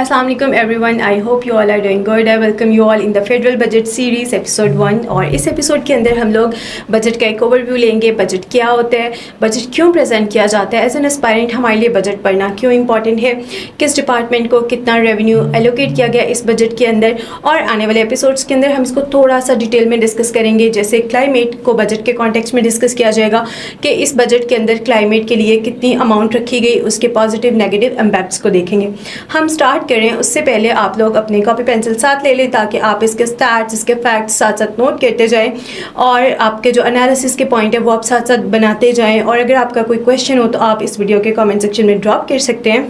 अस्सलाम वालेकुम everyone, I hope you all are doing good. I welcome you all in the federal budget series episode 1। और इस episode के अंदर हम लोग बजट का एक ओवरव्यू लेंगे। बजट क्या होता है, बजट क्यों प्रेजेंट किया जाता है, एज एन एस्पायरेंट हमारे लिए बजट पढ़ना क्यों इंपॉर्टेंट है, किस डिपार्टमेंट को कितना रेवेन्यू एलोकेट किया गया इस बजट के अंदर। और आने वाले एपिसोड्स के अंदर हम इसको थोड़ा सा डिटेल में डिस्कस करेंगे। जैसे क्लाइमेट को बजट के कॉन्टेक्स्ट में डिस्कस किया जाएगा कि इस बजट के अंदर क्लाइमेट के लिए कितनी अमाउंट रखी गई, उसके पॉजिटिव नेगेटिव इम्पैक्ट्स को देखेंगे। हम स्टार्ट करें उससे पहले आप लोग अपने कॉपी पेंसिल साथ ले लें ताकि आप इसके स्टैट्स, इसके फैक्ट्स साथ साथ नोट करते जाएं और आपके जो एनालिसिस के पॉइंट है वो आप साथ साथ बनाते जाएं। और अगर आपका कोई क्वेश्चन हो तो आप इस वीडियो के कमेंट सेक्शन में ड्रॉप कर सकते हैं।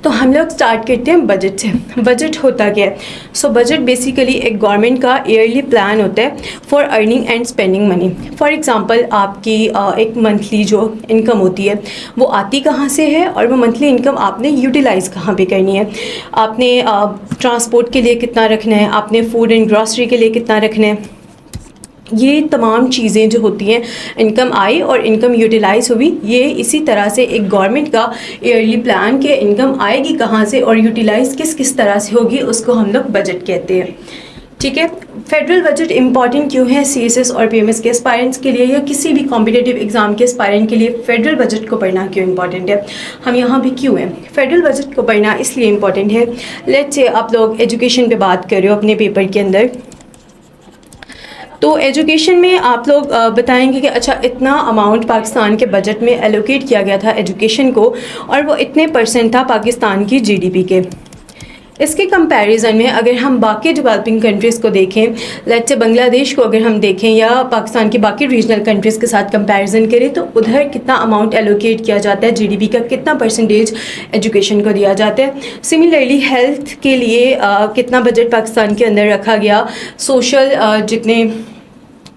तो हम लोग स्टार्ट करते हैं बजट से। बजट होता क्या है? सो बजट बेसिकली एक गवर्नमेंट का ईयरली प्लान होता है for earning and spending money. For example आपकी एक मंथली जो इनकम होती है वो आती कहाँ से है और वो मंथली इनकम आपने यूटिलाइज़ कहाँ पे करनी है। आपने ट्रांसपोर्ट के लिए कितना रखना है, आपने फूड एंड ग्रॉसरी के लिए कितना रखना है। ये तमाम चीज़ें जो होती हैं, इनकम आई और इनकम यूटिलाइज हुई, ये इसी तरह से एक गवर्नमेंट का ईयरली प्लान के इनकम आएगी कहाँ से और यूटिलाइज किस किस तरह से होगी, उसको हम लोग बजट कहते हैं। ठीक है, फेडरल बजट इंपॉर्टेंट क्यों है सीएसएस और पीएमएस के एस्पायरेंट्स के लिए या किसी भी कॉम्पिटिटिव एग्जाम के एस्पायरेंट के लिए फेडरल बजट को पढ़ना क्यों इंपॉर्टेंट है, हम यहाँ भी क्यों हैं। फेडरल बजट को पढ़ना इसलिए इंपॉर्टेंट है, लेट्स से आप लोग एजुकेशन पे बात कर रहे हो अपने पेपर के अंदर, तो एजुकेशन में आप लोग बताएंगे कि अच्छा इतना अमाउंट पाकिस्तान के बजट में एलोकेट किया गया था एजुकेशन को और वो इतने % था पाकिस्तान की जीडीपी के। इसके कंपैरिजन में अगर हम बाकी डेवलपिंग कंट्रीज़ को देखें, लेट्स से बांग्लादेश को अगर हम देखें या पाकिस्तान की बाकी रीजनल कंट्रीज़ के साथ कंपैरिजन करें तो उधर कितना अमाउंट एलोकेट किया जाता है, जीडीपी का कितना % एजुकेशन को दिया जाता है। सिमिलरली हेल्थ के लिए कितना बजट पाकिस्तान के अंदर रखा गया, सोशल जितने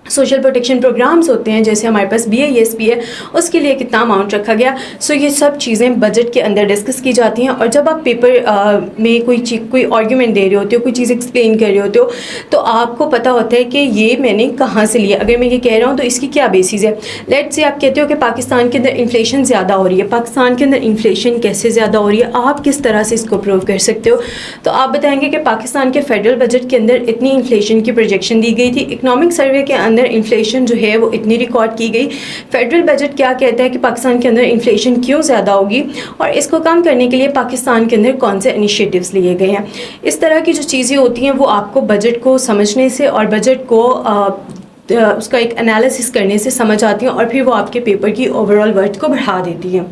सोशल प्रोटेक्शन प्रोग्राम्स होते हैं जैसे हमारे पास BISP है उसके लिए कितना अमाउंट रखा गया। सो ये सब चीज़ें बजट के अंदर डिस्कस की जाती हैं। और जब आप पेपर में कोई आर्ग्यूमेंट दे रहे होते हो, कोई चीज़ एक्सप्लेन कर रहे होते हो तो आपको पता होता है कि ये मैंने कहाँ से लिया। अगर मैं ये कह रहा हूँ तो इसकी क्या बेसिस है। लेट्स से आप कहते हो कि पाकिस्तान के अंदर इन्फ्लेशन ज़्यादा हो रही है, पाकिस्तान के अंदर इन्फ्लेशन कैसे ज़्यादा हो रही है, आप किस तरह से इसको प्रूव कर सकते हो। तो आप बताएंगे कि पाकिस्तान के फेडरल बजट के अंदर इतनी इन्फ्लेशन की प्रोजेक्शन दी गई थी, इकनॉमिक सर्वे के अंदर इन्फ्लेशन जो है वो इतनी रिकॉर्ड की गई। फेडरल बजट क्या कहता है कि पाकिस्तान के अंदर इन्फ्लेशन क्यों ज़्यादा होगी और इसको कम करने के लिए पाकिस्तान के अंदर कौन से इनिशिएटिव्स लिए गए हैं। इस तरह की जो चीज़ें होती हैं वो आपको बजट को समझने से और बजट को उसका एक एनालिसिस करने से समझ आती हैं और फिर वो आपके पेपर की ओवरऑल वर्थ को बढ़ा देती हैं।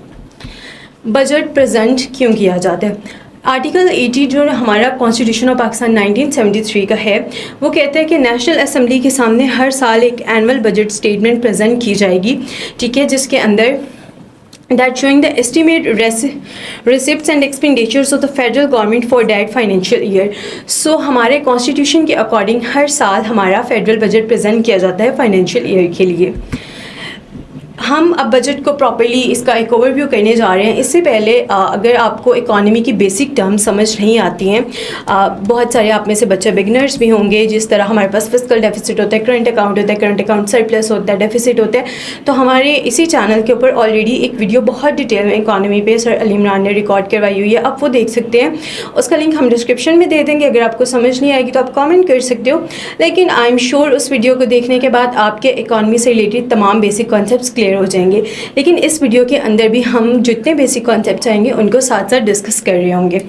बजट प्रेजेंट क्यों किया जाता है? आर्टिकल 80 जो हमारा कॉन्स्टिट्यूशन ऑफ पाकिस्तान 1973 का है वो कहता है कि नेशनल असेंबली के सामने हर साल एक एनुअल बजट स्टेटमेंट प्रेजेंट की जाएगी। ठीक है, जिसके अंदर that showing the estimate receipts and expenditures of the federal government for that financial year। So हमारे कॉन्स्टिट्यूशन के अकॉर्डिंग हर साल हमारा फेडरल बजट प्रेजेंट किया जाता है फाइनेंशियल ईयर के लिए। हम अब बजट को प्रॉपर्ली इसका एक ओवरव्यू करने जा रहे हैं। इससे पहले अगर आपको इकोनॉमी की बेसिक टर्म समझ नहीं आती हैं, बहुत सारे आप में से बच्चे बिगनर्स भी होंगे, जिस तरह हमारे पास फिस्कल डेफिसिट होता है, करंट अकाउंट होता है, करंट अकाउंट सरप्लस होता है, डेफिसिट होता है। तो हमारे इसी चैनल के ऊपर ऑलरेडी एक वीडियो बहुत डिटेल में इकोनॉमी पे सर अली इमरान ने रिकॉर्ड करवाई हुई है, आप वो देख सकते हैं। उसका लिंक हम डिस्क्रिप्शन में दे देंगे। अगर आपको समझ नहीं आएगी तो आप कॉमेंट कर सकते हो, लेकिन आई एम श्योर उस वीडियो को देखने के बाद आपके इकोनॉमी से रिलेटेड तमाम बेसिक कॉन्सेप्ट्स क्लियर हो जाएंगे। लेकिन इस वीडियो के अंदर भी हम जितने बेसिक कॉन्सेप्ट्स आएंगे उनको साथ साथ डिस्कस कर रहे होंगे।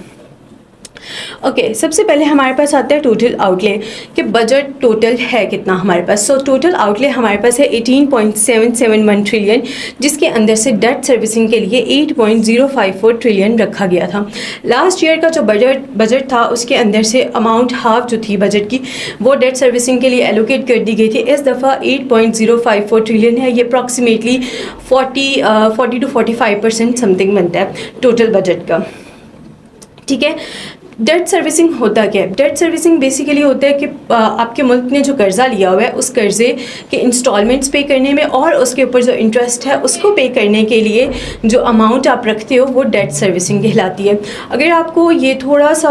ओके, सबसे पहले हमारे पास आता है टोटल आउटले कि बजट टोटल है कितना हमारे पास। सो टोटल आउटले हमारे पास है 18.771 ट्रिलियन, जिसके अंदर से डेट सर्विसिंग के लिए 8.054 ट्रिलियन रखा गया था। लास्ट ईयर का जो बजट था उसके अंदर से अमाउंट हाफ जो थी बजट की वो डेट सर्विसिंग के लिए एलोकेट कर दी गई थी। इस दफ़ा 8.054 ट्रिलियन है, ये अप्रॉक्सीमेटली 40 to 45% समथिंग बनता है टोटल बजट का। ठीक है, डेट सर्विसिंग होता क्या है? डेट सर्विसिंग बेसिकली होता है कि आपके मुल्क ने जो कर्ज़ा लिया हुआ है उस कर्ज़े के इंस्टॉलमेंट्स पे करने में और उसके ऊपर जो इंटरेस्ट है उसको पे करने के लिए जो अमाउंट आप रखते हो वो डेट सर्विसिंग कहलाती है। अगर आपको ये थोड़ा सा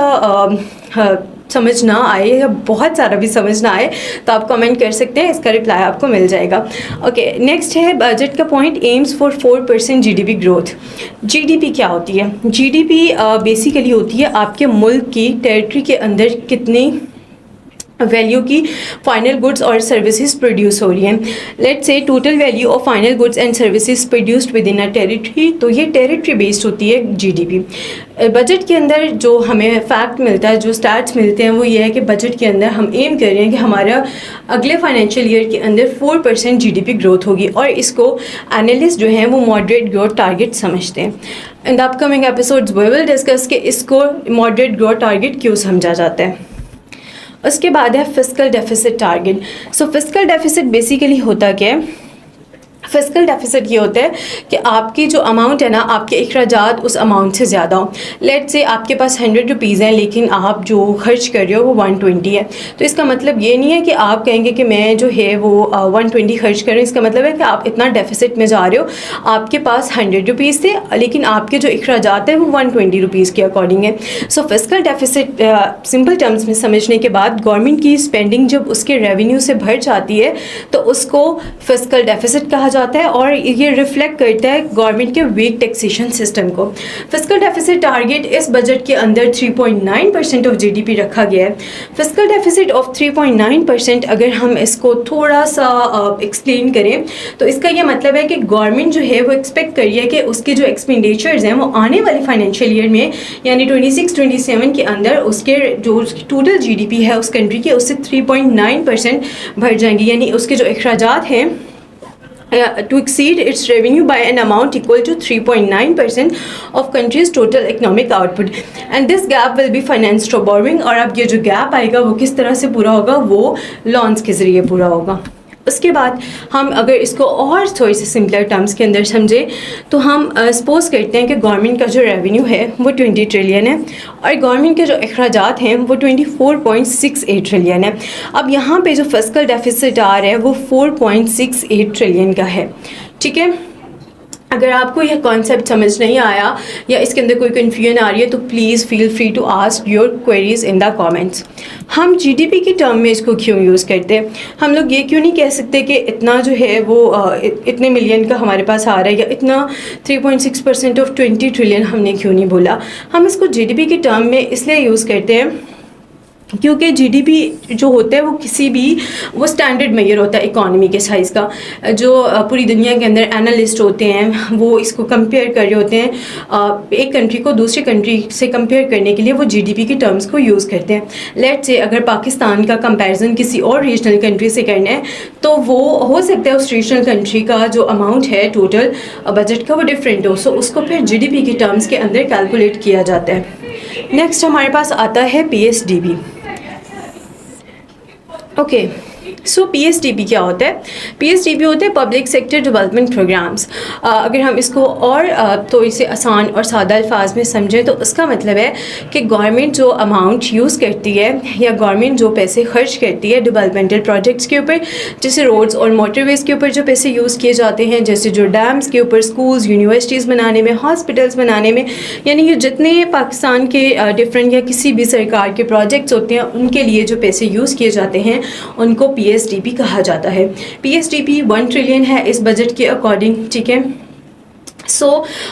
समझ ना आए या बहुत सारा भी समझ ना आए तो आप कमेंट कर सकते हैं, इसका रिप्लाई आपको मिल जाएगा। ओके, नेक्स्ट है बजट का point, AIIMS for 4% GDP growth. GDP क्या होती है? जीडीपी बेसिकली होती है आपके मुल्क की टेरिटरी के अंदर कितनी वैल्यू की फाइनल गुड्स और सर्विसेज प्रोड्यूस हो रही हैं। Let's say total value of final goods and services produced with in a territory, तो ये टेरिटरी बेस्ड होती है जीडीपी। बजट के अंदर जो हमें फैक्ट मिलता है, जो स्टैट्स मिलते हैं, वो ये है कि बजट के अंदर हम एम कर रहे हैं कि हमारा अगले फाइनेंशियल ईयर के अंदर 4% जीडीपी ग्रोथ होगी, और इसको एनालिस्ट जो हैं वो मॉडरेट ग्रोथ टारगेट समझते हैं। In the upcoming episodes we will discuss कि इसको मॉडरेट ग्रोथ टारगेट क्यों समझा जाता है। उसके बाद है फिस्कल डेफिसिट टारगेट। सो फिस्कल डेफिसिट बेसिकली होता क्या है? फिस्कल डेफिसिट ये होता है कि आपकी जो अमाउंट है ना, आपके अखराजात उस अमाउंट से ज़्यादा हो। लेट्स से आपके पास 100 रुपीज़ हैं लेकिन आप जो खर्च कर रहे हो वो 120 है, तो इसका मतलब ये नहीं है कि आप कहेंगे कि मैं जो है वो 120 खर्च कर रही हूँ। इसका मतलब है कि आप इतना डेफिसिट में जा रहे हो, आपके पास 100 रुपीज़ थे लेकिन आपके जो अखराजात हैं वो 120 रुपीज़ के अकॉर्डिंग है। सो फिस्कल डेफिसिट सिंपल टर्म्स में समझने के बाद गवर्नमेंट की स्पेंडिंग जब उसके रेवेन्यू से भर जाती है तो उसको फिस्कल डेफिसिट कहा जाता है, और ये रिफ्लेक्ट करता है गवर्नमेंट के वीक टैक्सेशन सिस्टम को। फिस्कल डेफिसिट टारगेट इस बजट के अंदर 3.9% ऑफ जीडीपी रखा गया है। फिस्कल डेफिसिट ऑफ 3.9% अगर हम इसको थोड़ा सा एक्सप्लेन करें तो इसका ये मतलब है कि गवर्नमेंट जो है वो एक्सपेक्ट कर रही है कि उसके जो एक्सपेंडिचर्स हैं वो आने वाले फाइनेंशियल ईयर में यानी 26-27 के अंदर उसके जो टोटल जीडीपी है उस कंट्री के, उससे 3.9% बढ़ जाएंगे, यानी उसके जो अखराजात हैं to exceed its revenue by an amount equal to 3.9% of country's total economic output, and this gap will be financed through borrowing। और अब ये जो गैप आएगा वो किस तरह से पूरा होगा? वो लॉन्स के ज़रिए पूरा होगा। उसके बाद हम अगर इसको और थोड़ी सी सिंपलर टर्म्स के अंदर समझें तो हम सपोज करते हैं कि गवर्नमेंट का जो रेवेन्यू है वो 20 ट्रिलियन है और गवर्नमेंट के जो अखराजात हैं वो 24.68 ट्रिलियन है। अब यहाँ पे जो फिस्कल डेफिसिट आ रहा है वो 4.68 ट्रिलियन का है, ठीक है। अगर आपको यह कॉन्सेप्ट समझ नहीं आया या इसके अंदर कोई कन्फ्यूजन आ रही है तो please feel free to ask your queries in the comments. हम जीडीपी की टर्म में इसको क्यों यूज़ करते हैं? हम लोग ये क्यों नहीं कह सकते कि इतना जो है वो इतने मिलियन का हमारे पास आ रहा है, या इतना 3.6% ऑफ 20 ट्रिलियन हमने क्यों नहीं बोला? हम इसको जीडीपी की टर्म में इसलिए यूज़ करते हैं क्योंकि जीडीपी जो होता है वो किसी भी वो स्टैंडर्ड मेजर होता है इकॉनमी के साइज़ का। जो पूरी दुनिया के अंदर एनालिस्ट होते हैं वो इसको कंपेयर कर रहे होते हैं, एक कंट्री को दूसरी कंट्री से कंपेयर करने के लिए वो जीडीपी की टर्म्स को यूज़ करते हैं। लेट्स से अगर पाकिस्तान का कंपैरिजन किसी और रीजनल कंट्री से करना है तो वो हो सकता है उस रीजनल कंट्री का जो अमाउंट है टोटल बजट का वो डिफरेंट हो, सो उसको फिर जीडीपी की टर्म्स के अंदर कैलकुलेट किया जाता है। नेक्स्ट हमारे पास आता है पीएसडीबी। ओके, सो पीएसडीपी क्या होता है? पीएसडीपी होते हैं पब्लिक सेक्टर डेवलपमेंट प्रोग्राम्स। अगर हम इसको और तो इसे आसान और सादा अल्फाज में समझें तो उसका मतलब है कि गवर्नमेंट जो अमाउंट यूज़ करती है या गवर्नमेंट जो पैसे खर्च करती है डेवलपमेंटल प्रोजेक्ट्स के ऊपर, जैसे रोड्स और मोटरवेज़ के ऊपर जो पैसे यूज़ किए जाते हैं, जैसे जो डैम्स के ऊपर, स्कूल्स यूनिवर्सिटीज़ बनाने में, हॉस्पिटल्स बनाने में, यानी ये जितने पाकिस्तान के डिफरेंट या किसी भी सरकार के प्रोजेक्ट्स होते हैं उनके लिए जो पैसे यूज़ किए जाते हैं उनको पीएसडीपी कहा जाता है। पीएसडीपी 1 ट्रिलियन है इस बजट के अकॉर्डिंग, ठीक है। सो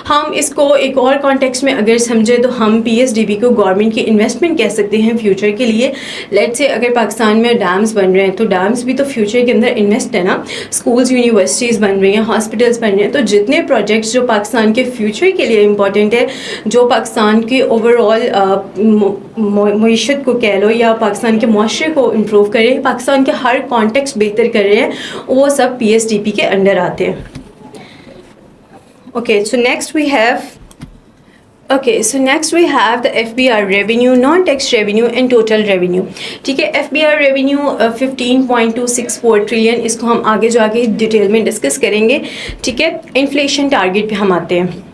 हम इसको एक और कॉन्टेक्स्ट में अगर समझें तो हम पीएसडीपी को गवर्नमेंट की इन्वेस्टमेंट कह सकते हैं फ्यूचर के लिए। लेट्स से अगर पाकिस्तान में डैम्स बन रहे हैं तो डैम्स भी तो फ्यूचर के अंदर इन्वेस्ट है ना, स्कूल्स यूनिवर्सिटीज़ बन रही हैं, हॉस्पिटल्स बन रहे हैं, तो जितने प्रोजेक्ट्स जो पाकिस्तान के फ्यूचर के लिए इंपॉर्टेंट है, जो पाकिस्तान की ओवरऑल मईशत को कह लो या पाकिस्तान के मुआशरे को इम्प्रूव करे, पाकिस्तान के हर कॉन्टेक्स्ट बेहतर कर रहे हैं, वो सब पीएसडीपी के अंडर आते हैं। Okay, so next we have the FBR revenue, non-tax revenue and total revenue, ठीक है। FBR revenue 15.264 ट्रिलियन, इसको हम आगे जाके डिटेल में डिस्कस करेंगे, ठीक है। इन्फ्लेशन टारगेट पे हम आते हैं।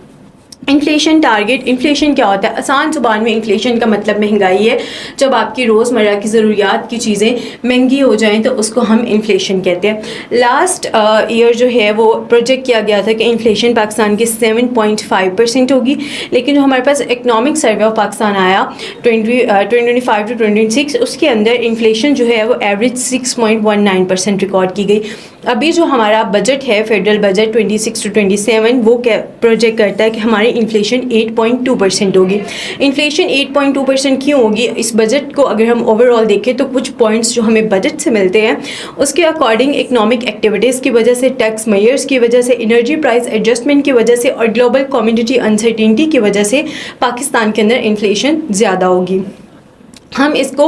इन्फ्लेशन टारगेट, इन्फ्लेशन क्या होता है? आसान ज़ुबान में इन्फ्लेशन का मतलब महंगाई है। जब आपकी रोज़मर्रा की ज़रूरियात की चीज़ें महंगी हो जाएं तो उसको हम इन्फ्लेशन कहते हैं। लास्ट ईयर जो है वो प्रोजेक्ट किया गया था कि इन्फ्लेशन पाकिस्तान की 7.5% होगी, लेकिन जो हमारे पास इकनॉमिक सर्वे ऑफ पाकिस्तान आया 2025 टू 2026, उसके अंदर इन्फ्लेशन जो है वो एवरेज 6.19% रिकॉर्ड की गई। अभी जो हमारा बजट है, फेडरल बजट 26 टू 27, वो क्या प्रोजेक्ट करता है कि हमारी इन्फ्लेशन 8.2% होगी। इन्फ्लेशन 8.2% क्यों होगी? इस बजट को अगर हम ओवरऑल देखें तो कुछ पॉइंट्स जो हमें बजट से मिलते हैं उसके अकॉर्डिंग इकनॉमिक एक्टिविटीज़ की वजह से, टैक्स मेयर्स की वजह से, एनर्जी प्राइस एडजस्टमेंट की वजह से और ग्लोबल कम्युनिटी अनसर्टेनिटी की वजह से पाकिस्तान के अंदर इन्फ्लेशन ज़्यादा होगी। हम इसको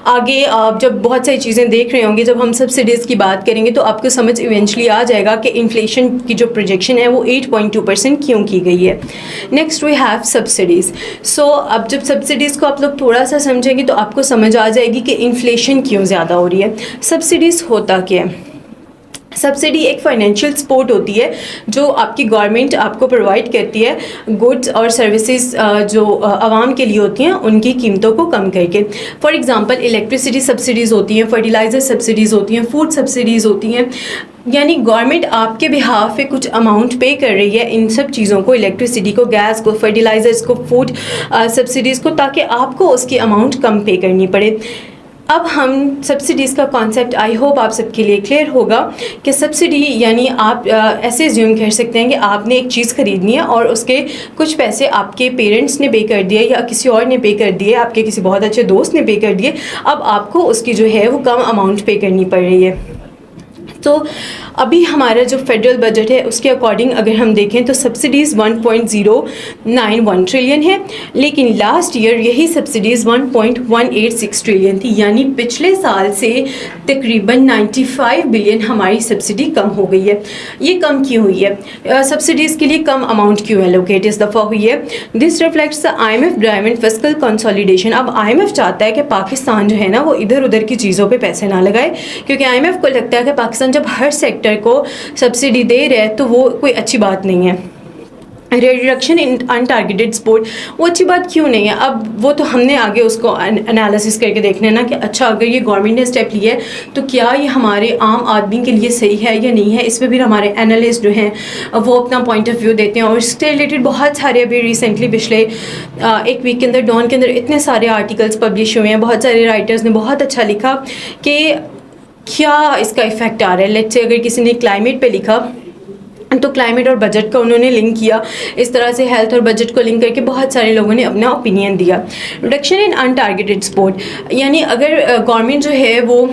आगे जब बहुत सारी चीज़ें देख रहे होंगे, जब हम सब्सिडीज़ की बात करेंगे तो आपको समझ इवेंचुअली आ जाएगा कि इन्फ्लेशन की जो प्रोजेक्शन है वो 8.2% क्यों की गई है। Next we have subsidies. सो अब जब सब्सिडीज़ को आप लोग थोड़ा सा समझेंगे तो आपको समझ आ जाएगी कि इन्फ्लेशन क्यों ज़्यादा हो रही है। सब्सिडीज़ होता क्या है? सब्सिडी एक फाइनेंशियल सपोर्ट होती है जो आपकी गवर्नमेंट आपको प्रोवाइड करती है गुड्स और सर्विसेज जो आवाम के लिए होती हैं उनकी कीमतों को कम करके। फॉर एग्जांपल इलेक्ट्रिसिटी सब्सिडीज़ होती हैं, फर्टिलाइज़र सब्सिडीज़ होती हैं, फूड सब्सिडीज़ होती हैं। यानी गवर्नमेंट आपके बिहाफ पे कुछ अमाउंट पे कर रही है इन सब चीज़ों को, इलेक्ट्रिसिटी को, गैस को, फर्टिलाइज़र्स को, फूड सब्सिडीज़ को, ताकि आपको उसकी अमाउंट कम पे करनी पड़े। अब हम सब्सिडीज़ का कॉन्सेप्ट आई होप आप सबके लिए क्लियर होगा कि सब्सिडी यानी आप ऐसे ज्यूम कर सकते हैं कि आपने एक चीज़ ख़रीदनी है और उसके कुछ पैसे आपके पेरेंट्स ने पे कर दिए या किसी और ने पे कर दिए, आपके किसी बहुत अच्छे दोस्त ने पे कर दिए, अब आपको उसकी जो है वो कम अमाउंट पे करनी पड़ रही है। तो अभी हमारा जो फेडरल बजट है उसके अकॉर्डिंग अगर हम देखें तो सब्सिडीज़ 1.091 ट्रिलियन है, लेकिन लास्ट ईयर यही सब्सिडीज़ 1.186 ट्रिलियन थी। यानी पिछले साल से तकरीबन 95 बिलियन हमारी सब्सिडी कम हो गई है। ये कम क्यों हुई है? सब्सिडीज़ के लिए कम अमाउंट क्यों एलोकेट इस दफ़ा हुई है? This reflects the IMF driven fiscal consolidation. अब IMF चाहता है कि पाकिस्तान जो है ना वो इधर उधर की चीज़ों पर पैसे ना लगाए, क्योंकि IMF को लगता है कि पाकिस्तान जब हर सेक्टर को सब्सिडी दे रहे हैं तो वो कोई अच्छी बात नहीं है। रिडक्शन इन अनटारगेटेड सपोर्ट, वो अच्छी बात क्यों नहीं है? अब वो तो हमने आगे उसको एनालिसिस करके देखना है ना कि अच्छा अगर ये गवर्नमेंट ने स्टेप लिया है तो क्या ये हमारे आम आदमी के लिए सही है या नहीं है। इसमें भी हमारे एनालिस्ट जो हैं वो अपना पॉइंट ऑफ व्यू देते हैं और इससे रिलेटेड बहुत सारे अभी रिसेंटली पिछले एक वीक के अंदर डॉन के अंदर इतने सारे आर्टिकल्स पब्लिश हुए हैं। बहुत सारे राइटर्स ने बहुत अच्छा लिखा कि क्या इसका इफ़ेक्ट आ रहा है। लेट्स से अगर किसी ने क्लाइमेट पे लिखा तो क्लाइमेट और बजट का उन्होंने लिंक किया, इस तरह से हेल्थ और बजट को लिंक करके बहुत सारे लोगों ने अपना ओपिनियन दिया। रिडक्शन इन अनटारगेटेड सपोर्ट, यानी अगर गवर्नमेंट जो है वो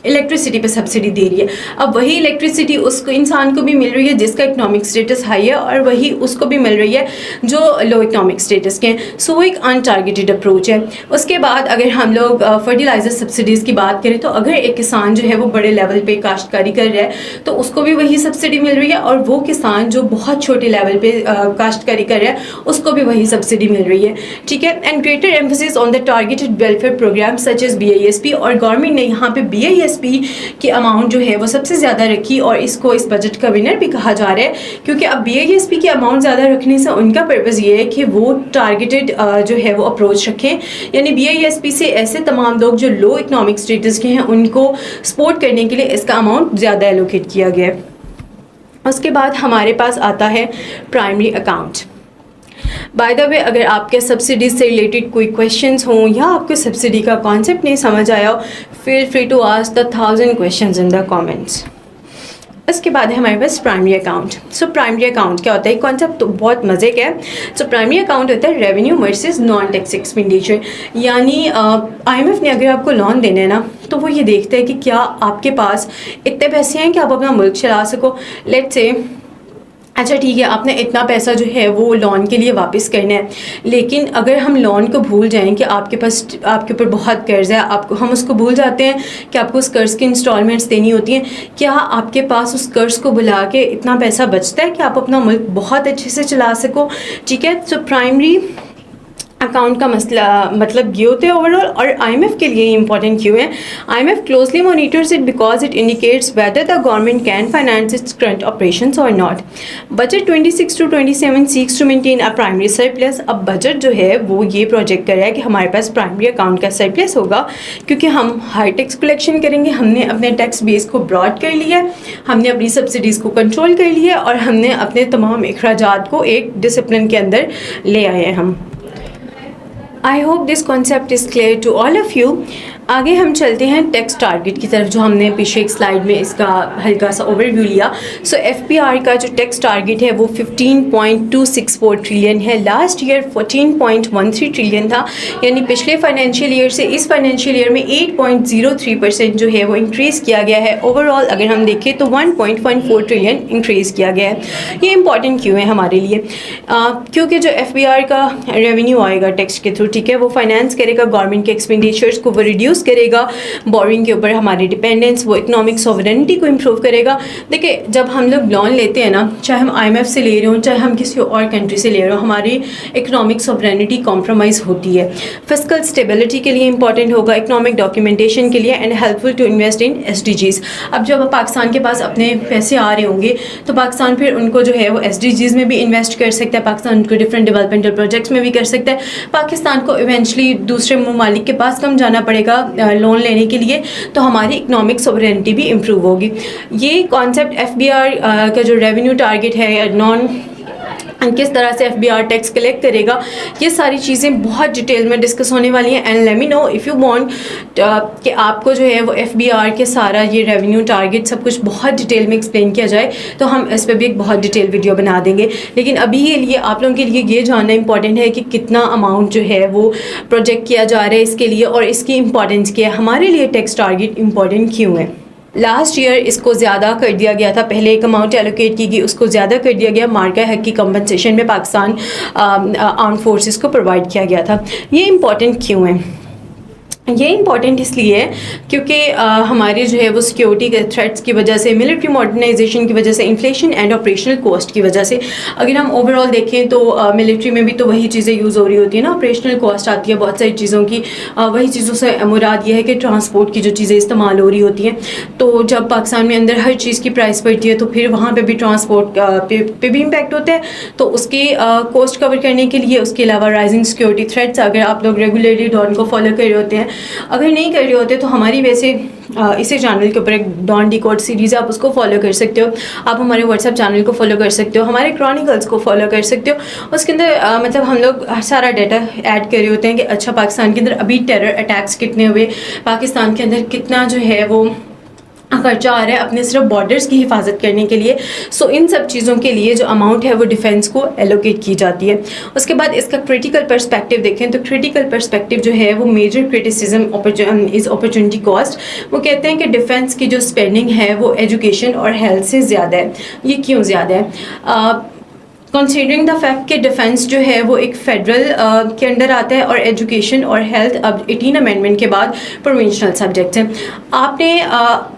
इलेक्ट्रिसिटी पे सब्सिडी दे रही है, अब वही इलेक्ट्रिसिटी उसको इंसान को भी मिल रही है जिसका इकोनॉमिक स्टेटस हाई है और वही उसको भी मिल रही है जो लो इकोनॉमिक स्टेटस के हैं। सो वो एक अनटारगेटेड अप्रोच है। उसके बाद अगर हम लोग फर्टिलाइज़र सब्सिडीज़ की बात करें तो अगर एक किसान जो है वो बड़े लेवल पे काश्तकारी कर रहा है तो उसको भी वही सब्सिडी मिल रही है, और वो किसान जो बहुत छोटे लेवल पे काश्तकारी कर रहा है उसको भी वही सब्सिडी मिल रही है। ठीक है। And greater emphasis on the targeted welfare program such as BISP, और गवर्नमेंट ने यहाँ पे BISP की अमाउंट जो है वो सबसे ज़्यादा रखी और इसको इस बजट का विनर भी कहा जा रहा है, क्योंकि अब BISP की अमाउंट ज़्यादा रखने से उनका पर्पज़ ये है कि वो टारगेटेड जो है वो अप्रोच रखें। यानी BISP से ऐसे तमाम लोग जो लो इकोनॉमिक स्टेटस के हैं उनको सपोर्ट करने के लिए इसका अमाउंट ज़्यादा एलोकेट किया गया है। उसके बाद हमारे पास आता है primary account. By the way, अगर आपके सब्सिडी से रिलेटेड कोई क्वेश्चंस हों या आपको सब्सिडी का कॉन्सेप्ट नहीं समझ आया हो, feel free to ask the 1000 questions in the comments. इसके बाद है हमारे पास प्राइमरी अकाउंट। सो प्राइमरी अकाउंट क्या होता है? कॉन्सेप्ट तो बहुत मज़े का है। सो प्राइमरी अकाउंट होता है revenue versus non tax expenditure. यानी IMF ने अगर आपको लोन देना है ना तो वो ये देखते हैं कि क्या आपके पास इतने पैसे हैं कि आप अपना मुल्क चला सको। लेट्स से अच्छा ठीक है, आपने इतना पैसा जो है वो लोन के लिए वापस करना है, लेकिन अगर हम लोन को भूल जाएं कि आपके पास आपके ऊपर बहुत कर्ज़ है, आपको हम उसको भूल जाते हैं कि आपको उस कर्ज़ की इंस्टॉलमेंट्स देनी होती हैं, क्या आपके पास उस कर्ज़ को बुला के इतना पैसा बचता है कि आप अपना मुल्क बहुत अच्छे से चला सको? ठीक है। सो प्राइमरी अकाउंट का मसला मतलब ये होता है ओवरऑल। और आईएमएफ के लिए इंपॉर्टेंट क्यों है? IMF closely monitors it because it indicates whether the government can finance its current operations और not. Budget 26 to 27 seeks to maintain a primary surplus. अब बजट जो है वो ये प्रोजेक्ट कर रहा है कि हमारे पास प्राइमरी अकाउंट का सरप्लस होगा, क्योंकि हम हाई टैक्स कलेक्शन करेंगे, हमने अपने टैक्स बेस को ब्रॉड कर लिया है, हमने अपनी सब्सिडीज़ को कंट्रोल कर लिया है और हमने अपने तमाम अखराजात को एक डिसिप्लिन के अंदर ले आए हैं हम। I hope this concept is clear to all of you. आगे हम चलते हैं टैक्स टारगेट की तरफ, जो हमने पीछे एक स्लाइड में इसका हल्का सा ओवरव्यू लिया। सो एफबीआर का जो टैक्स टारगेट है वो 15.264 ट्रिलियन है। लास्ट ईयर 14.13 ट्रिलियन था, यानी पिछले फाइनेंशियल ईयर से इस फाइनेंशियल ईयर में 8.03% जो है वो इंक्रीज़ किया गया है। ओवरऑल अगर हम देखें तो 1.14 ट्रिलियन इंक्रीज़ किया गया है। ये इंपॉर्टेंट क्यों है हमारे लिए? क्योंकि जो एफबीआर का रेवेन्यू आएगा टैक्स के थ्रू, ठीक है, वो फाइनेंस करेगा गवर्नमेंट के एक्सपेंडिचर्स को, वो रिड्यूस करेगा बोरिंग के ऊपर हमारी डिपेंडेंस, वो इकोनॉमिक सॉवरेनिटी को इम्प्रूव करेगा। देखिए, जब हम लोग लोन लेते हैं ना, चाहे हम आईएमएफ से ले रहे हो, चाहे हम किसी और कंट्री से ले रहे हो, हमारी इकोनॉमिक सॉवरेनिटी कॉम्प्रोमाइज़ होती है। फिस्कल स्टेबिलिटी के लिए इंपॉर्टेंट होगा, इकोनॉमिक डॉक्यूमेंटेशन के लिए, and helpful to invest in SDGs. अब जब पाकिस्तान के पास अपने पैसे आ रहे होंगे तो पाकिस्तान फिर उनको जो है वो एसडीजीज़ में भी इन्वेस्ट कर सकता है, पाकिस्तान उनको डिफरेंट डेवलपमेंटल प्रोजेक्ट्स में भी कर सकता है। पाकिस्तान को इवेंचुअली दूसरे ममालिक के पास कम जाना पड़ेगा लोन लेने के लिए, तो हमारी इकोनॉमिक सॉवरेनिटी भी इम्प्रूव होगी। ये कॉन्सेप्ट एफबीआर का जो रेवेन्यू टारगेट है, नॉन किस तरह से एफबीआर टैक्स कलेक्ट करेगा, ये सारी चीज़ें बहुत डिटेल में डिस्कस होने वाली हैं। And let me know if you want कि आपको जो है वो एफबीआर के सारा ये रेवेन्यू टारगेट सब कुछ बहुत डिटेल में एक्सप्लेन किया जाए, तो हम इस पर भी एक बहुत डिटेल वीडियो बना देंगे। लेकिन अभी के लिए आप लोगों के लिए ये जानना इंपॉर्टेंट है कि कितना अमाउंट जो है वो प्रोजेक्ट किया जा रहा है इसके लिए, और इसकी इंपॉर्टेंस क्या है, हमारे लिए टैक्स टारगेट इंपॉर्टेंट क्यों है। लास्ट ईयर इसको ज़्यादा कर दिया गया था, पहले एक अमाउंट एलोकेट की गई, उसको ज़्यादा कर दिया गया, मार्का हक की कंपनसेशन में पाकिस्तान आर्म्ड फोर्सेस को प्रोवाइड किया गया था। ये इंपॉर्टेंट क्यों है? ये इंपॉर्टेंट इसलिए है क्योंकि हमारे जो है वो सिक्योरिटी के थ्रेट्स की वजह से, मिलिट्री मॉडर्नाइजेशन की वजह से, इन्फ्लेशन एंड ऑपरेशनल कॉस्ट की वजह से, अगर हम ओवरऑल देखें तो मिलिट्री में भी तो वही चीज़ें यूज़ हो रही होती है ना, ऑपरेशनल कॉस्ट आती है बहुत सारी चीज़ों की। वही चीज़ों से मुराद ये है कि ट्रांसपोर्ट की जो चीज़ें इस्तेमाल हो रही होती हैं, तो जब पाकिस्तान में अंदर हर चीज़ की प्राइस बढ़ती है तो फिर वहाँ पर भी ट्रांसपोर्ट पे भी इम्पैक्ट होता है। तो उसकी कॉस्ट कवर करने के लिए, उसके अलावा राइजिंग सिक्योरिटी थ्रेट्स, अगर आप लोग रेगुलरली डॉन को फॉलो कर रहे होते हैं, अगर नहीं कर रहे होते तो हमारी वैसे इसी चैनल के ऊपर एक डॉन डिकोड सीरीज़ है, आप उसको फॉलो कर सकते हो। आप हमारे व्हाट्सएप चैनल को फॉलो कर सकते हो, हमारे क्रॉनिकल्स को फॉलो कर सकते हो। उसके अंदर मतलब हम लोग सारा डाटा ऐड कर रहे होते हैं कि अच्छा पाकिस्तान के अंदर अभी टेरर अटैक्स कितने हुए, पाकिस्तान के अंदर कितना जो है वो खर्चा आ रहा है अपने सिर्फ बॉर्डर्स की हिफाजत करने के लिए। सो इन सब चीज़ों के लिए जो अमाउंट है वो डिफेंस को एलोकेट की जाती है। उसके बाद इसका क्रिटिकल पर्सपेक्टिव देखें तो क्रिटिकल पर्सपेक्टिव जो है वो major criticism is opportunity cost. वो कहते हैं कि डिफेंस की जो स्पेंडिंग है वो एजुकेशन और हेल्थ से ज़्यादा है। ये क्यों ज़्यादा है? कंसीडरिंग द फैक्ट कि डिफेंस जो है वो एक फेडरल के अंडर आता है और एजुकेशन और हेल्थ अब 18 अमेंडमेंट के बाद प्रोविंशनल सब्जेक्ट हैं। आपने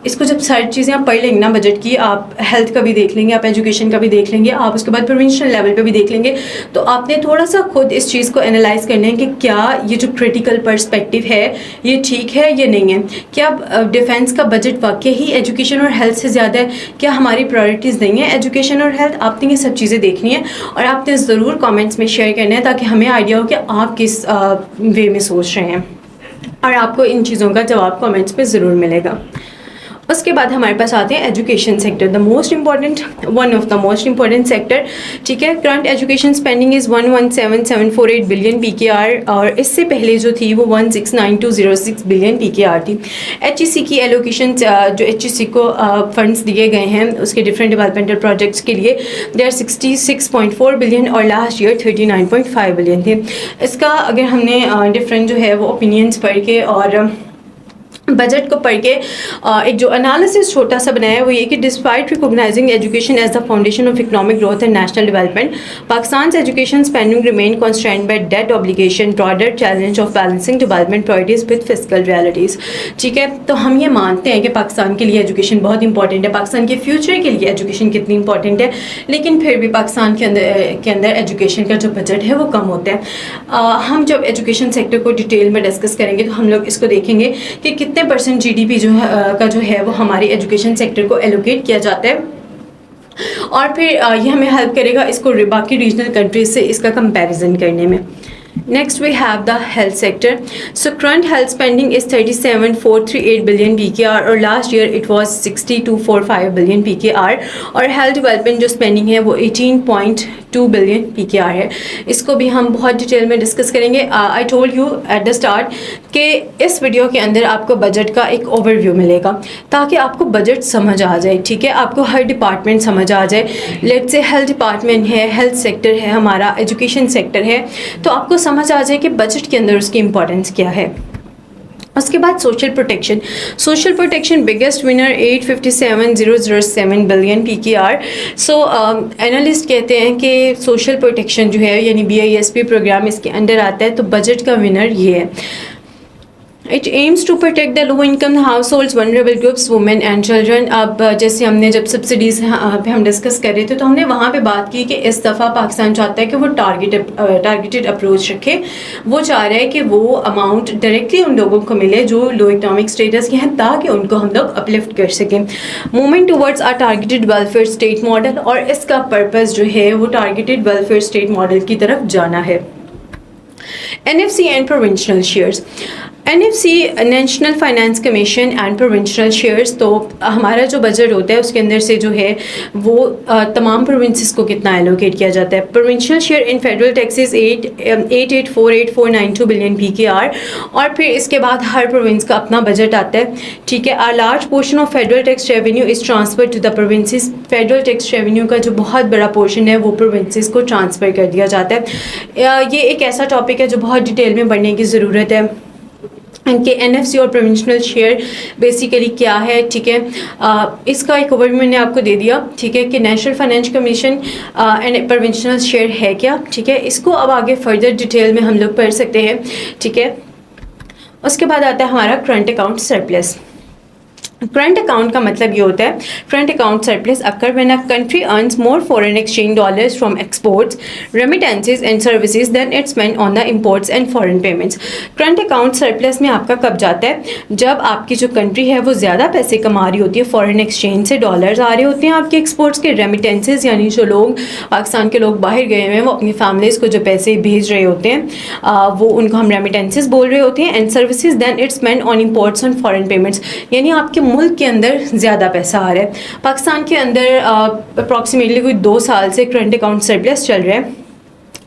इसको जब सारी चीज़ें आप पढ़ लेंगे ना बजट की, आप हेल्थ का भी देख लेंगे, आप एजुकेशन का भी देख लेंगे, आप उसके बाद प्रोविंशनल लेवल पे भी देख लेंगे, तो आपने थोड़ा सा खुद इस चीज़ को एनालाइज करना है कि क्या ये जो क्रिटिकल पर्सपेक्टिव है ये ठीक है या नहीं है। क्या डिफेंस का बजट वाकई ही एजुकेशन और हेल्थ से ज़्यादा है? क्या हमारी प्रायोरिटीज़ नहीं है एजुकेशन और हेल्थ? आपने ये सब चीज़ें देखनी है और आपने ज़रूर कमेंट्स में शेयर करना है ताकि हमें आइडिया हो कि आप किस वे में सोच रहे हैं, और आपको इन चीज़ों का जवाब कमेंट्स में ज़रूर मिलेगा। उसके बाद हमारे पास आते हैं education sector, the most important, one of the most important sector. ठीक है, current education spending is 117,748 billion PKR, और इससे पहले जो थी वो 169,206 बिलियन PKR थी। HEC की एलोकेशन, जो HEC को फंड्स दिए गए हैं उसके डिफरेंट डेवलपमेंटल प्रोजेक्ट्स के लिए, दे आर 66.4 बिलियन और लास्ट ईयर 39.5 बिलियन थे। इसका अगर हमने डिफरेंट जो है वो ओपिनियंस पढ़ के और बजट को पढ़ के एक जो एनालिसिस छोटा सा बनाया है वो ये कि despite recognising education as the foundation of economic growth and national development, Pakistan education spending remain constrained by debt obligation, broader challenge of balancing development priorities with fiscal realities. ठीक है, तो हम ये मानते हैं कि पाकिस्तान के लिए एजुकेशन बहुत इंपॉर्टेंट है, पाकिस्तान के फ्यूचर के लिए एजुकेशन कितनी इंपॉर्टेंट है, लेकिन फिर भी पाकिस्तान के अंदर एजुकेशन का जो बजट है वो कम होता है। हम जब एजुकेशन सेक्टर को डिटेल में डिस्कस करेंगे तो हम लोग इसको देखेंगे कि कितने % जीडीपी जो है वो हमारी एजुकेशन सेक्टर को एलोकेट किया जाता है, और फिर ये हमें हेल्प करेगा इसको बाकी रीजनल कंट्रीज से इसका कंपैरिजन करने में। Next we have the health sector. So current health spending is 37,438 billion PKR और last year it was 6245 billion PKR, और health development जो spending है वो 18.2 billion PKR है। इसको भी हम बहुत डिटेल में डिस्कस करेंगे। I told you at the start कि इस वीडियो के अंदर आपको बजट का एक ओवरव्यू मिलेगा ताकि आपको बजट समझ आ जाए। ठीक है, आपको हर डिपार्टमेंट समझ आ जाए। लेट्स से हेल्थ डिपार्टमेंट है, हेल्थ सेक्टर है हमारा, एजुकेशन सेक्टर है, तो आपको समझ आ जाए कि बजट के अंदर उसकी इम्पोर्टेंस क्या है। उसके बाद social protection biggest winner 857,007 billion PKR। सो एनालिस्ट कहते हैं कि सोशल प्रोटेक्शन जो है यानी BISP प्रोग्राम इसके अंडर आता है, तो बजट का विनर ये है। It aims to protect the low income households, vulnerable groups, women and children. अब जैसे हमने जब सब्सिडीज़ पे हम डिस्कस कर रहे थे तो हमने वहाँ पे बात की कि इस दफ़ा पाकिस्तान चाहता है कि वो टारगेटेड अप्रोच रखे। वो चाह रहा है कि वो अमाउंट डायरेक्टली उन लोगों को मिले जो लो इकोनॉमिक स्टेटस के हैं ताकि उनको हम लोग अपलिफ्ट कर सकें। मूवमेंट टूवर्ड्स आ टारगेटेड वेलफेयर स्टेट मॉडल, और इसका पर्पज़ जो है वो टारगेटेड वेलफेयर स्टेट मॉडल की तरफ जाना है। NFC and provincial shares. NFC national finance commission and provincial shares, तो हमारा जो बजट होता है उसके अंदर से जो है वो तमाम प्रोविंसेस को कितना एलोकेट किया जाता है। Provincial share in federal taxes 8848,492 billion PKR, और फिर इसके बाद हर प्रोविंस का अपना बजट आता है। ठीक है, a large portion of federal tax revenue is transfer to the provinces. Federal tax revenue का जो बहुत बड़ा पोर्शन है वो प्रोविंसेस को ट्रांसफ़र कर दिया जाता है। ये एक ऐसा टॉपिक है जो बहुत डिटेल में पढ़ने की ज़रूरत है कि NFC और प्रोविंशनल शेयर बेसिकली क्या है। ठीक है, इसका एक ओवरव्यू मैंने आपको दे दिया। ठीक है, कि national finance commission and provincial share है क्या। ठीक है, इसको अब आगे फर्दर डिटेल में हम लोग पढ़ सकते हैं। ठीक है, उसके बाद आता है हमारा current account surplus. Current account का मतलब ये होता है current account surplus occur when a country earns more foreign exchange dollars from exports, remittances and services then its spend on the imports and foreign payments. Current account surplus में आपका कब जाता है? जब आपकी जो कंट्री है वो ज़्यादा पैसे कमा रही होती है, फॉरेन एक्सचेंज से डॉलर्स आ रहे होते हैं आपके एक्सपोर्ट्स के, रेमिटेंसेज यानी जो लोग पाकिस्तान के लोग बाहर गए हुए हैं वो अपनी फैमिलीज़ को जो पैसे भेज रहे होते हैं वो उनको हम रेमिटेंसेज बोल रहे होते हैं। And services then its spend on imports and foreign payments, यानी आपके मुल्क के अंदर ज़्यादा पैसा आ रहा है। पाकिस्तान के अंदर अप्रॉक्सीमेटली कोई 2 साल से करंट अकाउंट सरप्लस चल रहा है।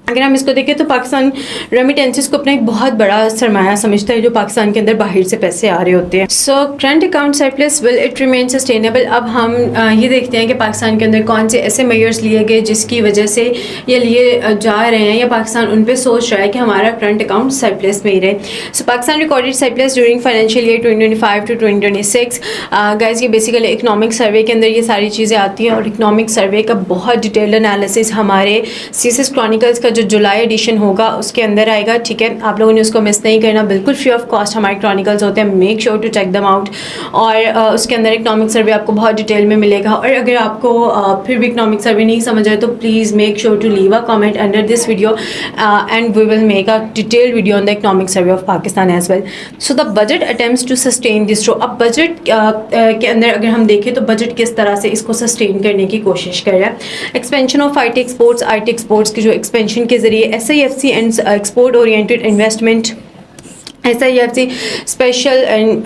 अगर हम इसको देखें तो पाकिस्तान रेमिटेंसेस को अपना एक बहुत बड़ा सरमाया समझता है जो पाकिस्तान के अंदर बाहर से पैसे आ रहे होते हैं। So current account surplus will it remain sustainable. अब हम ये देखते हैं कि पाकिस्तान के अंदर कौन से ऐसे मेजर्स लिए गए जिसकी वजह से ये लिए जा रहे हैं या पाकिस्तान उन पर सोच रहा है कि हमारा करंट अकाउंट सरप्लस में ही रहे। So Pakistan recorded surplus during financial year 2025 to 2026। Guys, ये बेसिकली इकनॉमिक सर्वे के अंदर ये सारी चीज़ें आती हैं और इकनॉमिक सर्वे का बहुत डिटेल्ड एनालिसिस हमारे CSS क्रॉनिकल्स का जो जुलाई एडिशन होगा उसके अंदर आएगा। ठीक है, आप लोगों ने उसको मिस नहीं करना, बिल्कुल फ्री ऑफ कॉस्ट हमारे क्रॉनिकल्स होते हैं, make sure to check them out. और उसके अंदर इकनॉमिक सर्वे आपको बहुत डिटेल में मिलेगा। और अगर आपको फिर भी इकनॉमिक सर्वे नहीं समझ आए तो please make sure to leave a comment under this video and we will make a detailed video on the economic survey of Pakistan as well. So the budget attempts to sustain this रो। अब budget के अंदर अगर हम देखें तो budget किस तरह से इसको सस्टेन करने की कोशिश कर रहा है। एक्सपेंशन ऑफ IT एक्सपोर्ट्स की जो एक्सपेंशन के जरिए SIFC and export oriented investment, SIFC special and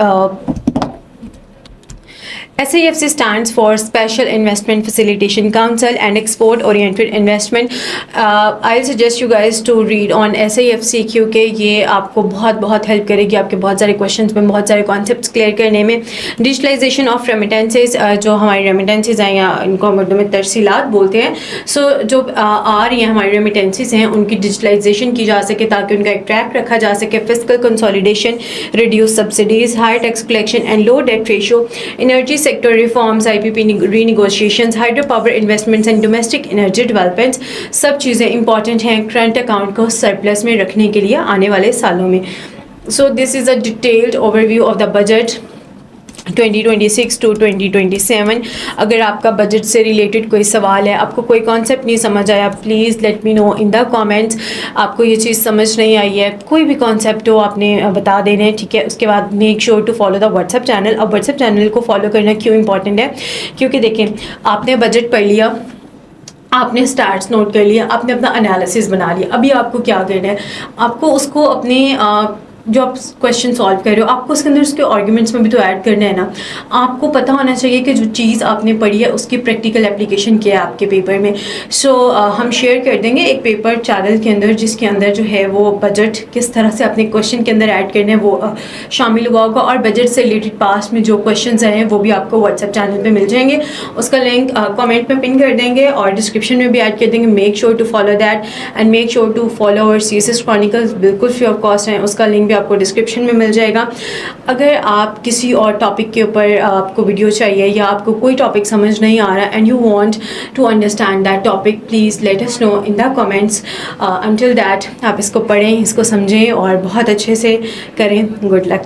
SIFC stands for Special Investment Facilitation Council and Export Oriented Investment. I'll suggest you guys to read on SIFC क्योंकि ये आपको बहुत help करेगी आपके बहुत सारे क्वेश्चंस में, बहुत सारे कॉन्सेप्ट्स क्लियर करने में. डिजिटलाइजेशन ऑफ रेमिटेंसेज, जो हमारी रेमिटेंसेज हैं या इनको हम उर्दू में तरसीलात बोलते हैं. सो जो आ रही हैं हमारी रेमिटेंसेज हैं उनकी डिजिटलाइजेशन की जा सके ताकि उनका एक ट्रैक रखा जा सके. Physical consolidation, reduce subsidies, high tax collection and low debt ratio, energy sector reforms, IPP renegotiations, hydropower investments and domestic energy developments, सब चीज़ें important हैं करंट अकाउंट को सरप्लस में रखने के लिए आने वाले सालों में. So this is a detailed overview of the budget 2026 to 2027. अगर आपका बजट से रिलेटेड कोई सवाल है, आपको कोई कॉन्सेप्ट नहीं समझ आया, please let me know in the comments. आपको ये चीज़ समझ नहीं आई है, कोई भी कॉन्सेप्ट हो आपने बता देना है, ठीक है. उसके बाद make sure to follow the WhatsApp channel. अब व्हाट्सएप चैनल को फॉलो करना क्यों इंपॉर्टेंट है? क्योंकि देखें, आपने बजट पढ़ लिया, आपने स्टार्ट्स नोट कर लिया, आपने अपना एनालिसिस बना लिया. अभी आपको क्या करना है? आपको उसको अपने जो आप क्वेश्चन सॉल्व कर रहे हो, आपको उसके अंदर उसके आर्ग्यूमेंट्स में भी तो ऐड करना है ना. आपको पता होना चाहिए कि जो चीज़ आपने पढ़ी है उसकी प्रैक्टिकल एप्लीकेशन क्या है आपके पेपर में. सो हम शेयर कर देंगे एक पेपर चैनल के अंदर जिसके अंदर जो है वो बजट किस तरह से अपने क्वेश्चन के अंदर ऐड करने हैं वो शामिल हुआ होगा. और बजट से रिलेटेड पास्ट में जो क्वेश्चन आए हैं वो भी आपको व्हाट्सएप चैनल पर मिल जाएंगे. उसका लिंक कॉमेंट में पिन कर देंगे और डिस्क्रिप्शन में भी ऐड कर देंगे. Make sure to follow that and make sure to follow our CSS chronicles. बिल्कुल फ्री ऑफ कॉस्ट है, उसका लिंक भी आपको डिस्क्रिप्शन में मिल जाएगा. अगर आप किसी और टॉपिक के ऊपर आपको वीडियो चाहिए या आपको कोई टॉपिक समझ नहीं आ रहा and you want to understand that topic, please let us know in the comments. Until that आप इसको पढ़ें, इसको समझें और बहुत अच्छे से करें. Good luck.